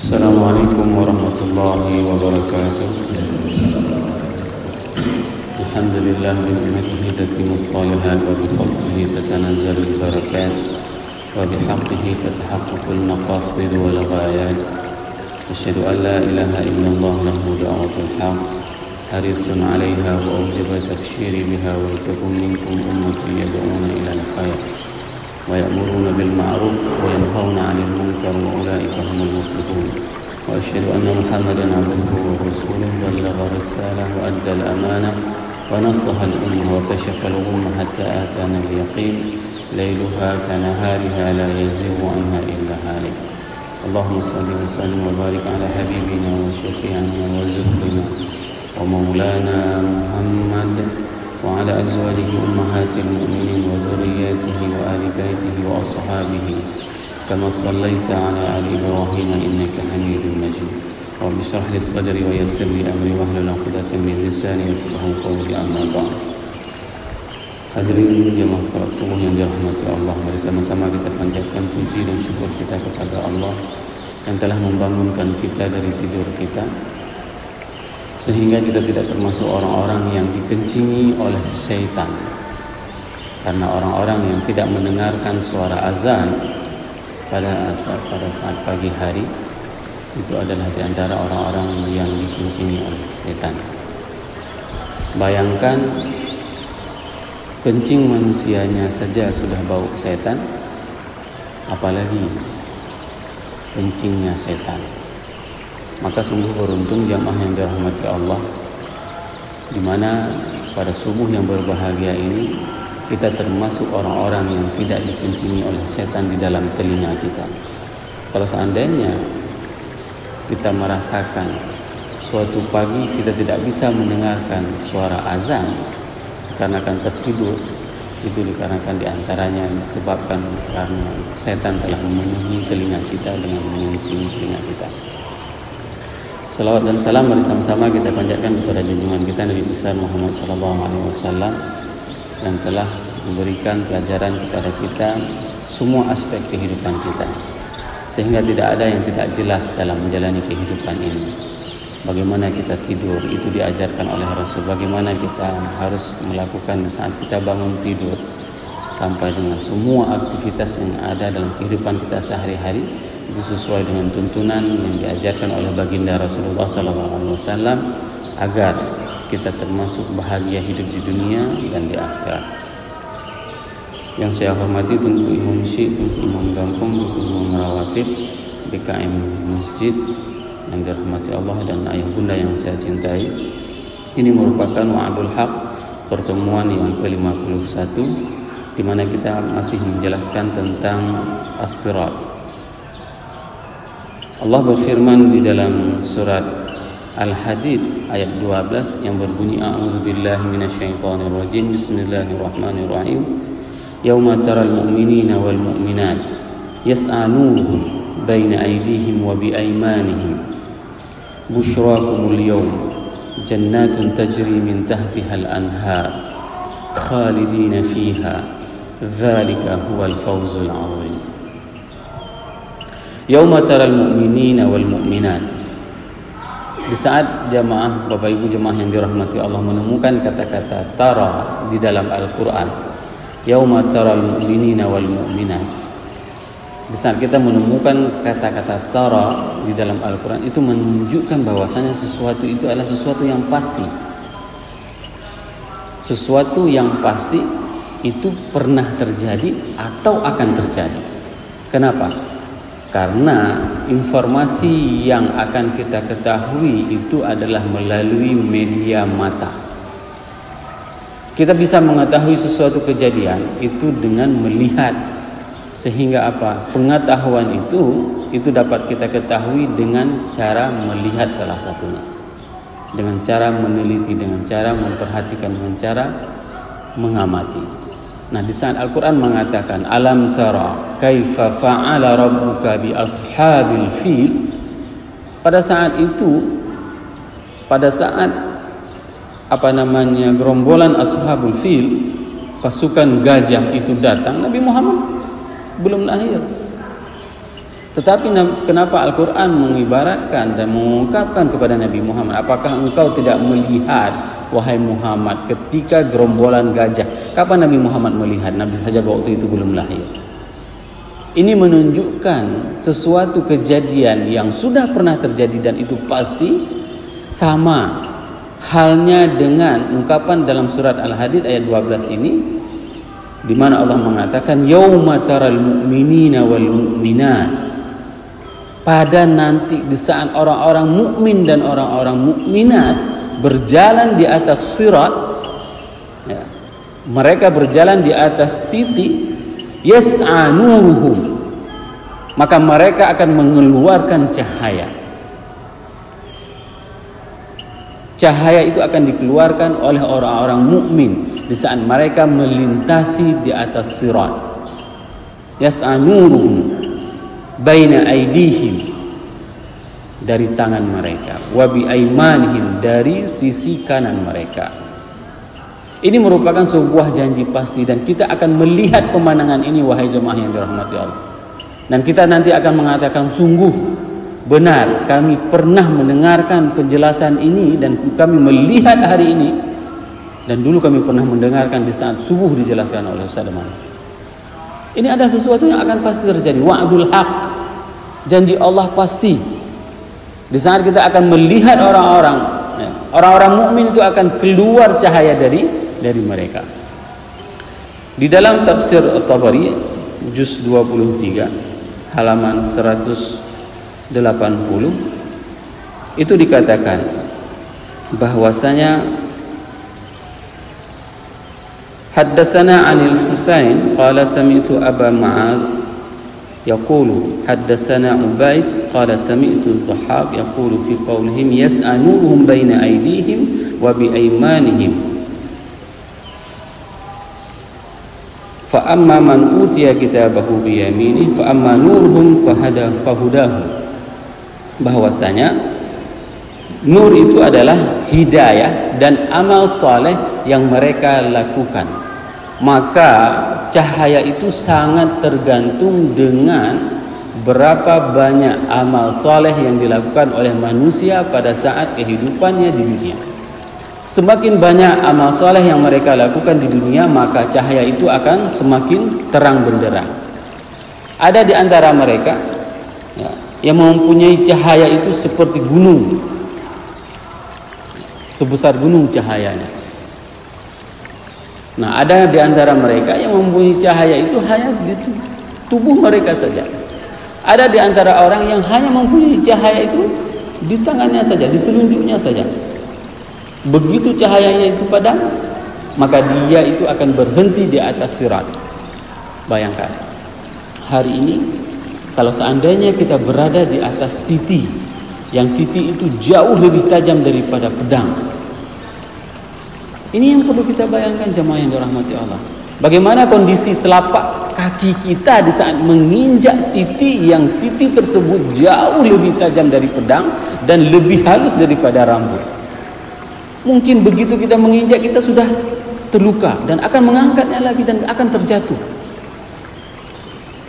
Assalamualaikum warahmatullahi wabarakatuh. Alhamdulillah bi ni'matihi tatimmus shalihat wa bi fadlihi tatanazzalul barakat wa bi haqqihi tatahaqaqul maqasid wal ghayat. Asyhadu an la ilaha illallah lahu da'watul haqq harisun 'alaiha wa awjiba tabsyiri biha wa takum minkum ummatun yad'una ila al-khair wa ya'muruna bil ma'ruf wa yanhauna 'anil munkar wa ulaika humul muflihun. Wa asyhadu anna Muhammadan 'abduhu wa rasuluhu ballagha risalah wa adda al-amanah wa nasaha al-ummah wa kashafa al-ghummah hatta atana al-yaqin lailuha kanahariha la yazighu 'anha illa halik. Allahumma salli wa sallim wa barik ala habibina wa syafi'ina wa zufrina wa maulana Muhammad wa ala azwajihi ummahatil mu'minin wa dhurriyyatihi wa ali baitihi wa ashabihi kama sallaita ala ali Ibrahim innaka Hamidum Majid. Rabbi shrah li sadri wa yassir li amri wahlul 'uqdatam min lisani yafqahu qawli, amma ba'd. Hadirin jemaah salat subuh yang dirahmati Allah, mari sama-sama kita panjatkan puji dan syukur kita kepada Allah yang telah membangunkan kita dari tidur kita sehingga kita tidak termasuk orang-orang yang dikencingi oleh syaitan. Karena orang-orang yang tidak mendengarkan suara azan pada saat pagi hari itu adalah di antara orang-orang yang dikencingi oleh syaitan. Bayangkan, kencing manusianya saja sudah bau setan, apalagi kencingnya setan. Maka sungguh beruntung jamaah yang dirahmati Allah, di mana pada subuh yang berbahagia ini kita termasuk orang-orang yang tidak dikencingi oleh setan di dalam telinga kita. Kalau seandainya kita merasakan suatu pagi kita tidak bisa mendengarkan suara azan karena akan tertidur, itu dikarenakan diantaranya disebabkan karena setan telah memenuhi telinga kita dengan mengunci telinga kita. Salawat dan salam mari sama-sama kita panjatkan kepada junjungan kita Nabi besar Muhammad SAW yang telah memberikan pelajaran kepada kita semua aspek kehidupan kita, sehingga tidak ada yang tidak jelas dalam menjalani kehidupan ini. Bagaimana kita tidur itu diajarkan oleh Rasul, bagaimana kita harus melakukan saat kita bangun tidur, sampai dengan semua aktivitas yang ada dalam kehidupan kita sehari-hari itu sesuai dengan tuntunan yang diajarkan oleh baginda Rasulullah SAW agar kita termasuk bahagia hidup di dunia dan di akhirat. Yang saya hormati tentu Imam Syekh, tentu Imam Gampung, tentu Imam Rawatib DKM Masjid yang dirahmati Allah, dan ayah bunda yang saya cintai. Ini merupakan Wa'adul Haq, pertemuan yang ke-51 di mana kita masih menjelaskan tentang As-Sirat. Allah berfirman di dalam surat Al-Hadid ayat 12 yang berbunyi a'udzubillahi minasyaitonir rajim, bismillahirrahmanirrahim. Yauma taral mu'minina wal mu'minat yas'a nuruhum baina aydihim wa bi aymanihim busyrakumul yawm jannatun tajri min tahtiha al-anhar khalidina fiha dzalika huwal fawzul 'azim. Yauma taral mu'minina wal mu'minat, di saat jamaah Bapak Ibu jemaah yang dirahmati Allah menemukan kata-kata tara di dalam Al-Quran, yauma taral mu'minina wal mu'minat, di saat kita menemukan kata-kata tara di dalam Al-Quran, itu menunjukkan bahwasanya sesuatu itu adalah sesuatu yang pasti. Sesuatu yang pasti itu pernah terjadi atau akan terjadi. Kenapa? Karena informasi yang akan kita ketahui itu adalah melalui media mata. Kita bisa mengetahui sesuatu kejadian itu dengan melihat, sehingga apa? Pengetahuan itu dapat kita ketahui dengan cara melihat salah satunya, dengan cara meneliti, dengan cara memperhatikan, dengan cara mengamati. Nah, di saat Al-Quran mengatakan alam tara kaifa fa'ala rabbuka bi ashabil fil, pada saat itu, pada saat gerombolan ashabul fil, pasukan gajah itu datang, Nabi Muhammad belum lahir. Tetapi kenapa Al-Quran mengibaratkan dan mengungkapkan kepada Nabi Muhammad, apakah engkau tidak melihat wahai Muhammad ketika gerombolan gajah? Kapan Nabi Muhammad melihat? Nabi saja waktu itu belum lahir. Ini menunjukkan sesuatu kejadian yang sudah pernah terjadi dan itu pasti. Sama halnya dengan ungkapan dalam surat Al-Hadid ayat 12 ini, di mana Allah mengatakan yauma taral mu'minina wal mu'minat, pada nanti di saat orang-orang mukmin dan orang-orang mukminat berjalan di atas sirat, ya, mereka berjalan di atas titik, yas'a nuruhum, maka mereka akan mengeluarkan cahaya. Cahaya itu akan dikeluarkan oleh orang-orang mukmin di saat mereka melintasi di atas sirat. Yas'a nuruhum baina aidihim, dari tangan mereka, wa bi aimanihim, dari sisi kanan mereka. Ini merupakan sebuah janji pasti dan kita akan melihat pemandangan ini wahai jemaah yang dirahmati Allah. Dan kita nanti akan mengatakan sungguh benar kami pernah mendengarkan penjelasan ini dan kami melihat hari ini, dan dulu kami pernah mendengarkan di saat subuh dijelaskan oleh Ustaz Malik. Ini ada sesuatu yang akan pasti terjadi. Wa'dul haq, janji Allah pasti. Di saat kita akan melihat orang-orang mukmin itu akan keluar cahaya dari mereka. Di dalam tafsir At-Tabari juz 23 halaman 180 itu dikatakan bahwasanya Haddatsana 'anil Husain qala sami'tu Aba Ma'ad yaqulu haddatsana Ubaid qala sami'tu Dhahhak yaqulu fi qawlihim yas'a nuruhum baina aydihim wa bi aymanihim fa amma man utiya kitabahu bi yaminihi fa amma nuruhum fahudahu, bahwasanya nur itu adalah hidayah dan amal saleh yang mereka lakukan. Maka cahaya itu sangat tergantung dengan berapa banyak amal saleh yang dilakukan oleh manusia pada saat kehidupannya di dunia. Semakin banyak amal saleh yang mereka lakukan di dunia, maka cahaya itu akan semakin terang benderang. Ada di antara mereka yang mempunyai cahaya itu seperti gunung, sebesar gunung cahayanya. Nah, ada di antara mereka yang mempunyai cahaya itu hanya di tubuh mereka saja. Ada di antara orang yang hanya mempunyai cahaya itu di tangannya saja, di telunjuknya saja. Begitu cahayanya itu padam, maka dia itu akan berhenti di atas sirat. Bayangkan, hari ini kalau seandainya kita berada di atas titik, yang titik itu jauh lebih tajam daripada pedang. Ini yang perlu kita bayangkan jemaah yang dirahmati Allah. Bagaimana kondisi telapak kaki kita di saat menginjak titik yang titik tersebut jauh lebih tajam dari pedang dan lebih halus daripada rambut. Mungkin begitu kita menginjak kita sudah terluka dan akan mengangkatnya lagi dan akan terjatuh.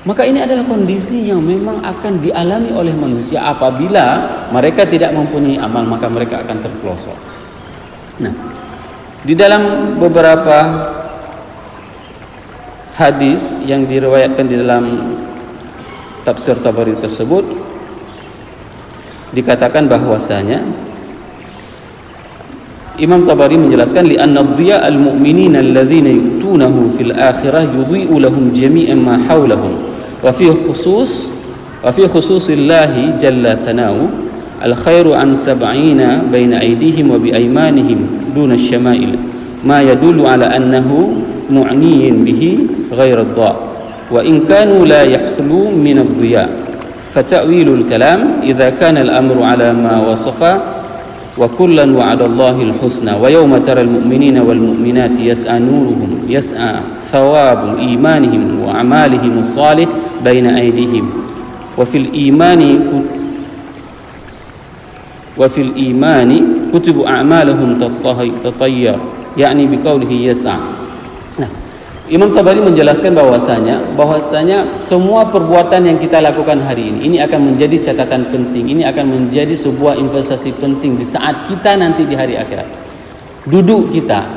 Maka ini adalah kondisi yang memang akan dialami oleh manusia apabila mereka tidak mempunyai amal, maka mereka akan terpelosok. Nah, di dalam beberapa hadis yang diriwayatkan di dalam tafsir Tabari tersebut dikatakan bahwasanya Imam Tabari menjelaskan li anna dhiya al-mu'minina alladhina yu'tunahu fil akhirah yudhi'u lahum jami'an ma hawlahum wa fi khususillahi jalla thana'u al-khairu an sab'ina baina aydihim wa bi aymanihim duna asy-syama'il ma yadullu ala annahu mu'niyin bihi ghairu ad-dha wa in kanu la yakhlu min ad-dhiya fa ta'wilul kalam idza kana al-amru ala ma wasafa wa kullan wa'ada Allahul husna wa yawma taral mu'minina wal mu'minati yas'a nuruhum yas'a thawabu imanihim wa a'malihim as-salih baina aydihim wa fil imani kutubu a'malahum tatayyar yakni biqaulihi yas'a. Nah, Imam Tabari menjelaskan bahwasanya semua perbuatan yang kita lakukan hari ini akan menjadi catatan penting, ini akan menjadi sebuah investasi penting di saat kita nanti di hari akhirat. Duduk kita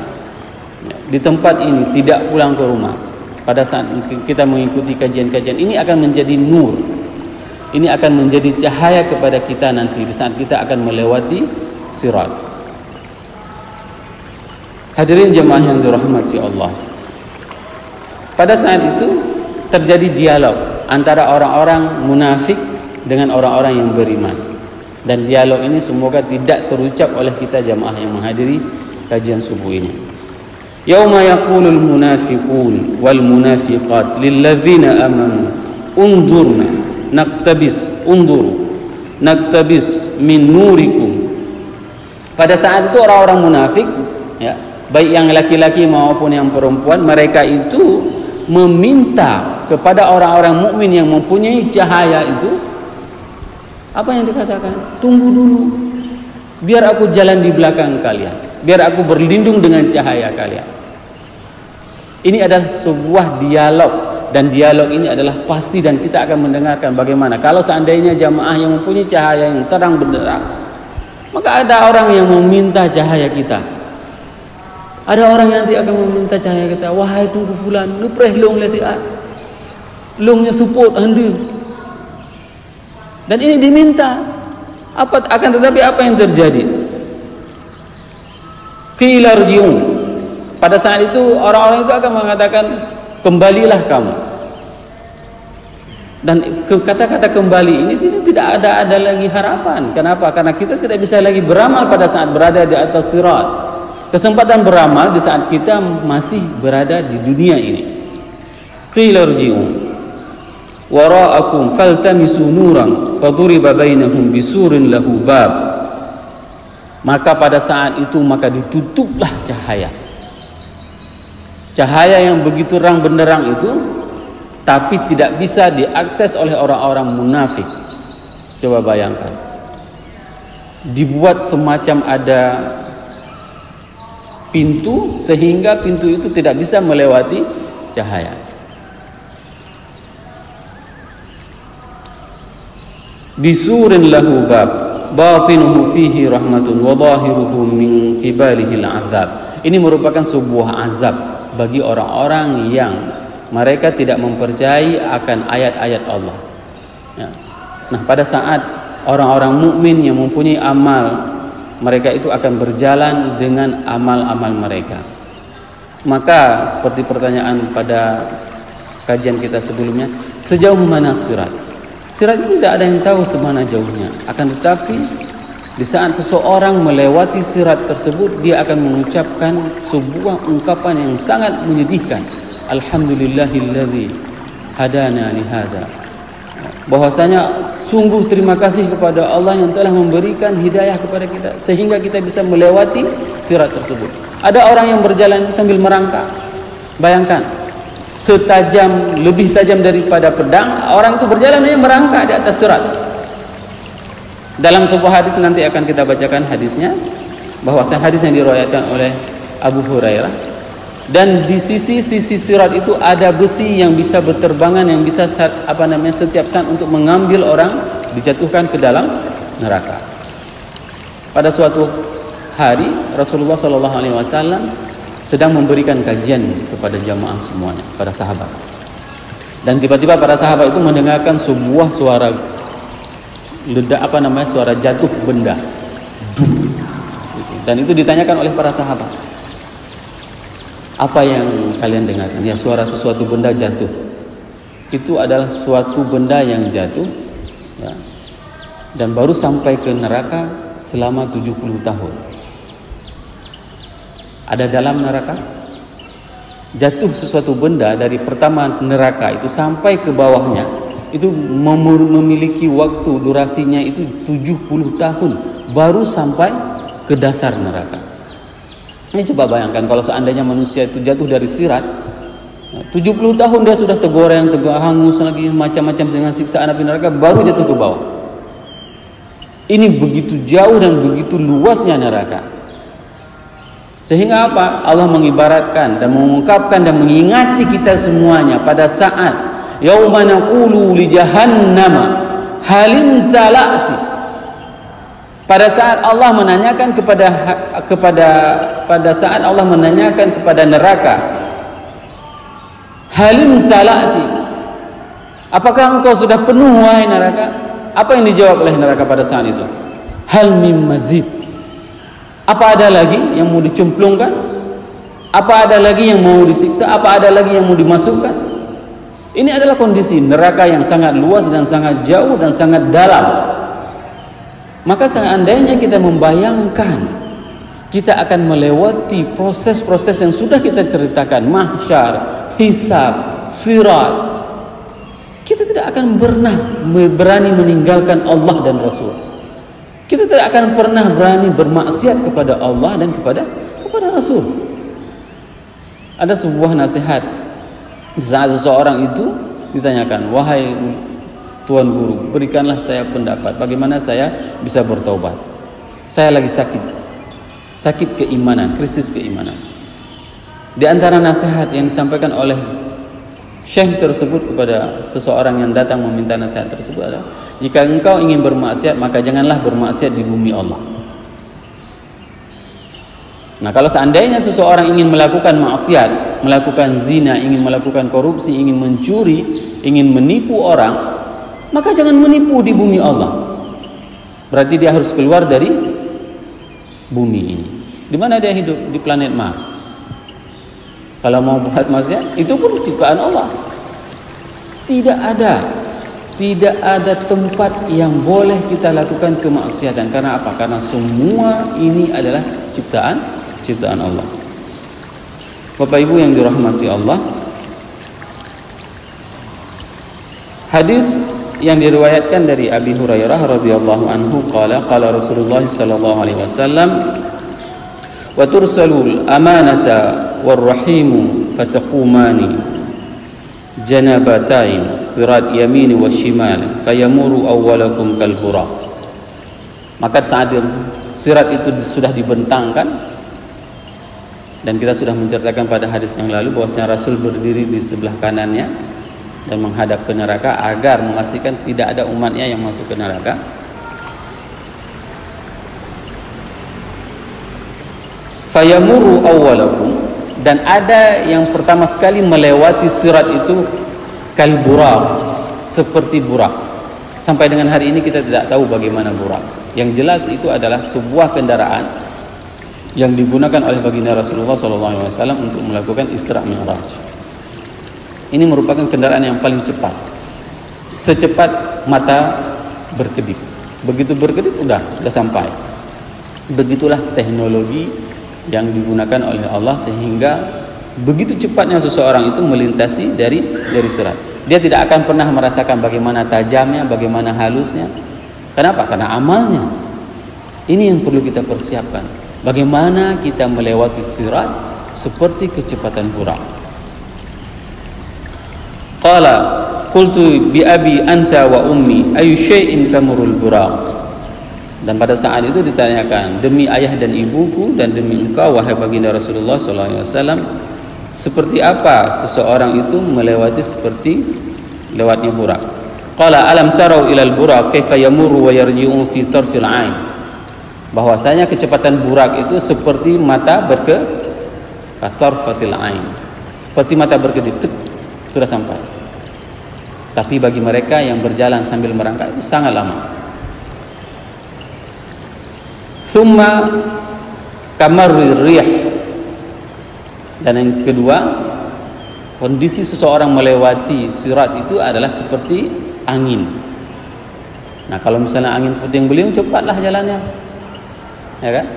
di tempat ini, tidak pulang ke rumah, pada saat kita mengikuti kajian-kajian ini akan menjadi nur, ini akan menjadi cahaya kepada kita nanti di saat kita akan melewati sirat. Hadirin jemaah yang dirahmati Allah, pada saat itu terjadi dialog antara orang-orang munafik dengan orang-orang yang beriman. Dan dialog ini semoga tidak terucap oleh kita jamaah yang menghadiri kajian subuh ini. Yauma yaqulul munafiqun wal munafiqat lil ladzina amanu undurna naktabis min nurikum. Pada saat itu orang-orang munafik, ya, baik yang laki-laki maupun yang perempuan, mereka itu meminta kepada orang-orang mukmin yang mempunyai cahaya itu, apa yang dikatakan? Tunggu dulu, biar aku jalan di belakang kalian, biar aku berlindung dengan cahaya kalian. Ini adalah sebuah dialog, dan dialog ini adalah pasti, dan kita akan mendengarkan bagaimana kalau seandainya jamaah yang mempunyai cahaya yang terang benderang, maka ada orang yang meminta cahaya kita. Ada orang yang nanti akan meminta cahaya kita, wahai tunggu fulan, lu preh long leti a, longnya support anda. Dan ini diminta. Akan tetapi apa yang terjadi? Qila rji'un. Pada saat itu orang-orang itu akan mengatakan, kembalilah kamu. Dan kata-kata kembali ini tidak ada lagi harapan. Kenapa? Karena kita tidak bisa lagi beramal pada saat berada di atas sirat. Kesempatan beramal di saat kita masih berada di dunia ini. Qila rji'un wara'akum faltamisu nuran faduriba bainahum bisurin lahu bab. Maka pada saat itu maka ditutuplah cahaya. Cahaya yang begitu terang benderang itu, tapi tidak bisa diakses oleh orang-orang munafik. Coba bayangkan, dibuat semacam ada pintu sehingga pintu itu tidak bisa melewati cahaya. Bisurin lahu bab batinuhu fihi rahmatun wa zahiruhu min qibalihi al-azab. Ini merupakan sebuah azab bagi orang-orang yang mereka tidak mempercayai akan ayat-ayat Allah. Ya. Nah, pada saat orang-orang mukmin yang mempunyai amal, mereka itu akan berjalan dengan amal-amal mereka. Maka seperti pertanyaan pada kajian kita sebelumnya, sejauh mana sirat? Sirat itu tidak ada yang tahu semana jauhnya. Akan tetapi di saat seseorang melewati sirat tersebut, dia akan mengucapkan sebuah ungkapan yang sangat menyedihkan. Alhamdulillahilladzi hadana li hada. Bahwasanya sungguh terima kasih kepada Allah yang telah memberikan hidayah kepada kita sehingga kita bisa melewati sirat tersebut. Ada orang yang berjalan sambil merangkak. Bayangkan, lebih tajam daripada pedang, orang itu berjalan hanya merangkak di atas sirat. Dalam sebuah hadis nanti akan kita bacakan hadisnya, bahwasanya hadis yang diriwayatkan oleh Abu Hurairah, dan di sisi sirat itu ada besi yang bisa berterbangan, yang bisa setiap saat untuk mengambil orang, dijatuhkan ke dalam neraka. Pada suatu hari Rasulullah SAW sedang memberikan kajian kepada jamaah semuanya, para sahabat, dan tiba-tiba para sahabat itu mendengarkan sebuah suara suara jatuh benda, dan itu ditanyakan oleh para sahabat, apa yang kalian dengarkan? Ya, suara sesuatu benda jatuh. Itu adalah suatu benda yang jatuh, ya, dan baru sampai ke neraka selama 70 tahun. Ada dalam neraka, jatuh sesuatu benda dari pertama neraka itu sampai ke bawahnya, itu memiliki waktu durasinya itu 70 tahun baru sampai ke dasar neraka. Ini coba bayangkan kalau seandainya manusia itu jatuh dari sirat, 70 tahun dia sudah tergoreng, hangus lagi, macam-macam dengan siksaan api neraka, baru jatuh ke bawah. Ini begitu jauh dan begitu luasnya neraka. Sehingga apa? Allah mengibaratkan dan mengungkapkan dan mengingati kita semuanya pada saat yauma naqulu li jahannama halim talati. Pada saat Allah menanyakan pada saat Allah menanyakan kepada neraka, halim talati, apakah engkau sudah penuh wahai neraka? Apa yang dijawab oleh neraka pada saat itu? Hal mim mazid. Apa ada lagi yang mau dicemplungkan? Apa ada lagi yang mau disiksa? Apa ada lagi yang mau dimasukkan? Ini adalah kondisi neraka yang sangat luas dan sangat jauh dan sangat dalam. Maka seandainya kita membayangkan kita akan melewati proses-proses yang sudah kita ceritakan, mahsyar, hisab, sirat, kita tidak akan pernah berani meninggalkan Allah dan Rasul. Kita tidak akan pernah berani bermaksiat kepada Allah dan kepada Rasul. Ada sebuah nasihat saat seseorang itu ditanyakan, wahai Tuan Guru, berikanlah saya pendapat bagaimana saya bisa bertaubat. Saya lagi sakit keimanan, krisis keimanan. Di antara nasihat yang disampaikan oleh syekh tersebut kepada seseorang yang datang meminta nasihat tersebut adalah, jika engkau ingin bermaksiat, maka janganlah bermaksiat di bumi Allah. Nah, kalau seandainya seseorang ingin melakukan maksiat, melakukan zina, ingin melakukan korupsi, ingin mencuri, ingin menipu orang, maka jangan menipu di bumi Allah. Berarti dia harus keluar dari bumi ini. Di mana dia hidup? Di planet Mars. Kalau mau buat maksiat, itu pun ciptaan Allah. Tidak ada tempat yang boleh kita lakukan kemaksiatan. Karena apa? Karena semua ini adalah ciptaan Allah. Bapak Ibu yang dirahmati Allah, hadis yang diriwayatkan dari Abi Hurairah radhiyallahu anhu qala Rasulullah sallallahu alaihi wasallam, wa tursalul amanata warrahimu fataqumani janabatain sirat yamini wa shimal fayamuru awwalakum kalbura. Maka saat sirat itu sudah dibentangkan, dan kita sudah menceritakan pada hadis yang lalu bahwasanya Rasul berdiri di sebelah kanannya dan menghadap ke neraka agar memastikan tidak ada umatnya yang masuk ke neraka. Fayamuru awwalakum, dan ada yang pertama sekali melewati sirat itu kalburak, seperti burak. Sampai dengan hari ini kita tidak tahu bagaimana burak. Yang jelas itu adalah sebuah kendaraan yang digunakan oleh baginda Rasulullah SAW untuk melakukan Isra Mi'raj. Ini merupakan kendaraan yang paling cepat, secepat mata berkedip. Begitu berkedip udah sampai. Begitulah teknologi yang digunakan oleh Allah sehingga begitu cepatnya seseorang itu melintasi dari sirat. Dia tidak akan pernah merasakan bagaimana tajamnya, bagaimana halusnya. Kenapa? Karena amalnya. Ini yang perlu kita persiapkan. Bagaimana kita melewati sirat seperti kecepatan burak. Qala qultu bi abi anta wa ummi ayu syai'in kamurul buraq. Dan pada saat itu ditanyakan, demi ayah dan ibuku dan demi engkau wahai baginda Rasulullah sallallahu alaihi wasallam, seperti apa seseorang itu melewati seperti lewatnya burak. Qala alam tarau ilal buraq kaifa yamuru wa yarji'u fi tarfil ain. Bahwasanya kecepatan burak itu seperti mata tarfatil ain. Seperti mata berkedip, sudah sampai. Tapi bagi mereka yang berjalan sambil merangkak itu sangat lama. Thumma kamarrir rih. Dan yang kedua, kondisi seseorang melewati sirat itu adalah seperti angin. Nah, kalau misalnya angin puting beliung, cepatlah jalannya, ya kan?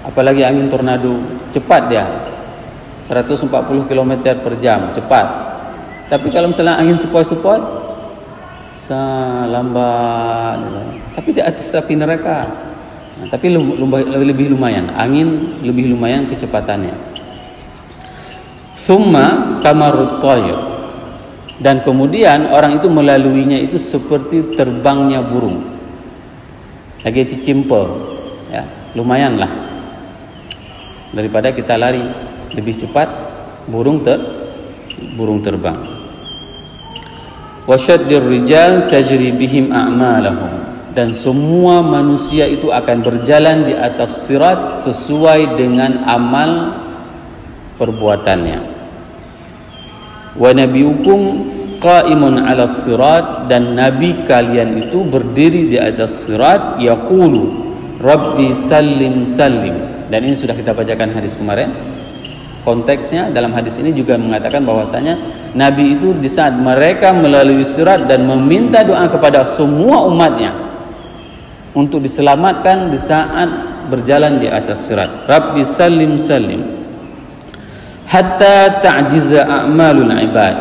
Apalagi angin tornado, cepat dia, 140 km per jam, cepat. Tapi kalau misalnya angin sepoi-sepoi, lambat, tapi di atas api neraka. Nah, tapi lebih lumayan, angin lebih lumayan kecepatannya. Thumma kamarut tayr, dan kemudian orang itu melaluinya itu seperti terbangnya burung. Lagi cicimpe, ya, lumayan lah. daripada kita lari lebih cepat burung terbang. Wasyaddir rijal tajri bihim a'malahum, dan semua manusia itu akan berjalan di atas sirat sesuai dengan amal perbuatannya. Wa nabiyukum qa'imun 'ala sirat, dan nabi kalian itu berdiri di atas sirat, yaqulu rabbi sallim sallim. Dan ini sudah kita bacakan hadis kemarin. Konteksnya dalam hadis ini juga mengatakan bahwasanya nabi itu di saat mereka melalui sirat dan meminta doa kepada semua umatnya untuk diselamatkan di saat berjalan di atas sirat. Rabbi sallim sallim hatta ta'jiza a'malul ibad,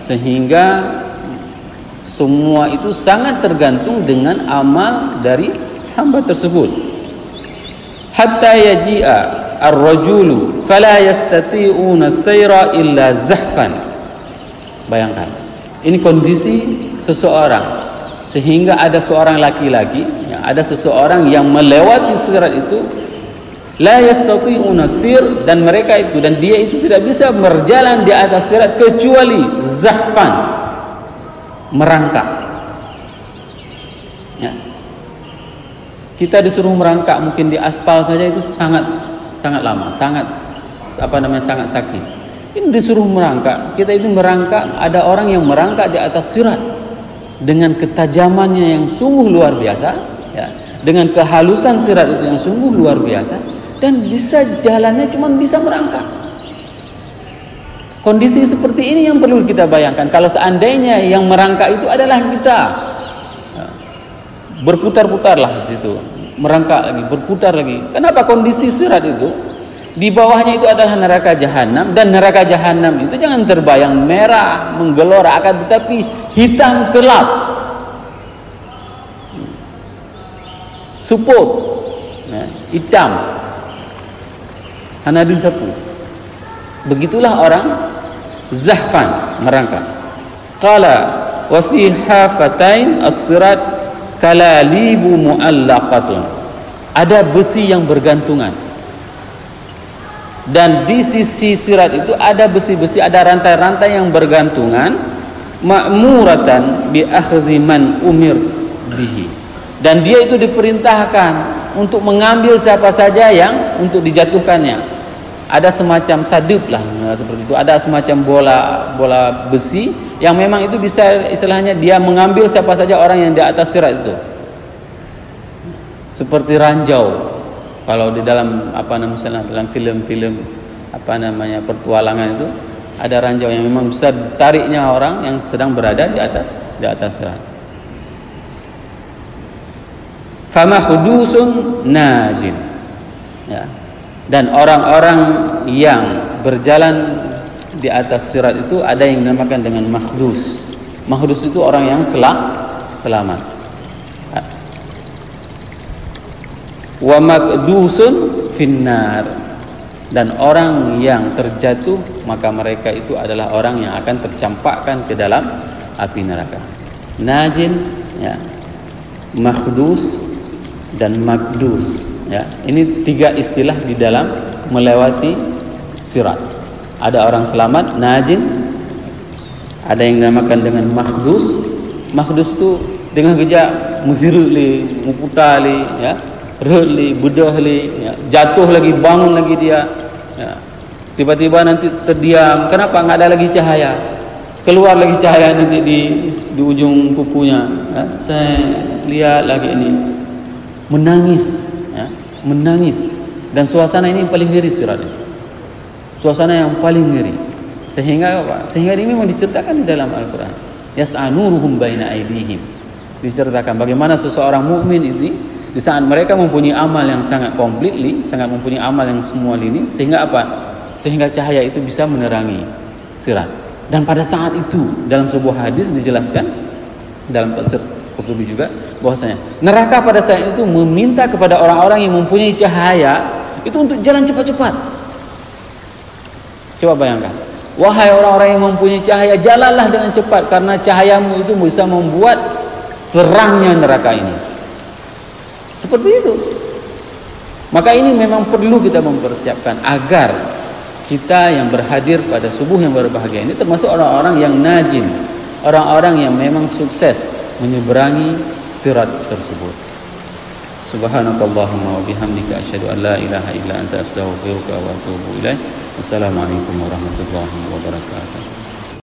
sehingga semua itu sangat tergantung dengan amal dari hamba tersebut. Hatta yaji'a ar-rajulu fala yastati'una sayra illa zahfan. Bayangkan, ini kondisi seseorang, sehingga ada seorang laki-laki, ada seseorang yang melewati sirat itu, la yastati'una sir, dan mereka itu, dan dia itu tidak bisa berjalan di atas sirat kecuali zahfan, merangkak. Ya. Kita disuruh merangkak mungkin di aspal saja itu sangat lama, sangat sakit. Ini disuruh merangkak, kita itu merangkak, ada orang yang merangkak di atas sirat dengan ketajamannya yang sungguh luar biasa, ya, dengan kehalusan sirat itu yang sungguh luar biasa, dan bisa jalannya cuma bisa merangkak. Kondisi seperti ini yang perlu kita bayangkan. Kalau seandainya yang merangkak itu adalah kita, berputar-putarlah di situ, merangkak lagi, berputar lagi. Kenapa? Kondisi sirat itu di bawahnya itu adalah neraka jahanam, dan neraka jahanam itu jangan terbayang merah menggelora, akan tetapi hitam gelap, suput, hitam, hanadun sapu. Begitulah orang zahfan, merangkak. Qala wa fi hafatain as-sirat kalalibu mu'allaqatun, ada besi yang bergantungan, dan di sisi sirat itu ada besi-besi, ada rantai-rantai yang bergantungan, ma'muratan bi akhdhi man umir bihi, dan dia itu diperintahkan untuk mengambil siapa saja yang untuk dijatuhkannya. Ada semacam sadub lah, seperti itu, ada semacam bola besi yang memang itu bisa, istilahnya dia mengambil siapa saja orang yang di atas sirat itu, seperti ranjau. Kalau di dalam misalnya dalam film-film petualangan itu ada ranjau yang memang bisa tariknya orang yang sedang berada di atas sirat. Fama khudusun najin, ya. Dan orang-orang yang berjalan di atas sirat itu ada yang dinamakan dengan makhdus. Makhdus itu orang yang selamat. Wa makdusun finnar, dan orang yang terjatuh maka mereka itu adalah orang yang akan tercampakkan ke dalam api neraka. Najin, ya, makhdus dan makdus, ya. Ini tiga istilah di dalam melewati sirat. Ada orang selamat, najin, ada yang dinamakan dengan makhdus. Makhdus itu dengan kerja musiruli, muputali, ya, reli, bedahli, ya, jatuh lagi, bangun lagi dia, ya. Tiba-tiba nanti terdiam, kenapa? Nggak ada lagi cahaya, keluar lagi cahaya nanti di ujung kukunya, ya. Saya lihat lagi ini, menangis, ya, menangis. Dan suasana ini yang paling ngeri siratnya, suasana yang paling ngeri. Sehingga apa? Sehingga ini memang diceritakan di dalam Al-Quran. Yas'anuruhum baina aydihim, diceritakan bagaimana seseorang mukmin ini di saat mereka mempunyai amal yang sangat completely, sangat mempunyai amal yang semua ini, sehingga apa? Sehingga cahaya itu bisa menerangi sirat. Dan pada saat itu dalam sebuah hadis dijelaskan dalam tafsir Qurtubi juga bahwasanya neraka pada saat itu meminta kepada orang-orang yang mempunyai cahaya itu untuk jalan cepat-cepat. Coba bayangkan, wahai orang-orang yang mempunyai cahaya, jalanlah dengan cepat, karena cahayamu itu bisa membuat terangnya neraka ini. Seperti itu. Maka ini memang perlu kita mempersiapkan agar kita yang berhadir pada subuh yang berbahagia ini termasuk orang-orang yang najin, orang-orang yang memang sukses menyeberangi sirat tersebut. Subhanakallahumma wa bihamdika asyhadu an la ilaha illa anta astaghfiruka wa atubu ilaik. Wassalamualaikum warahmatullahi wabarakatuh.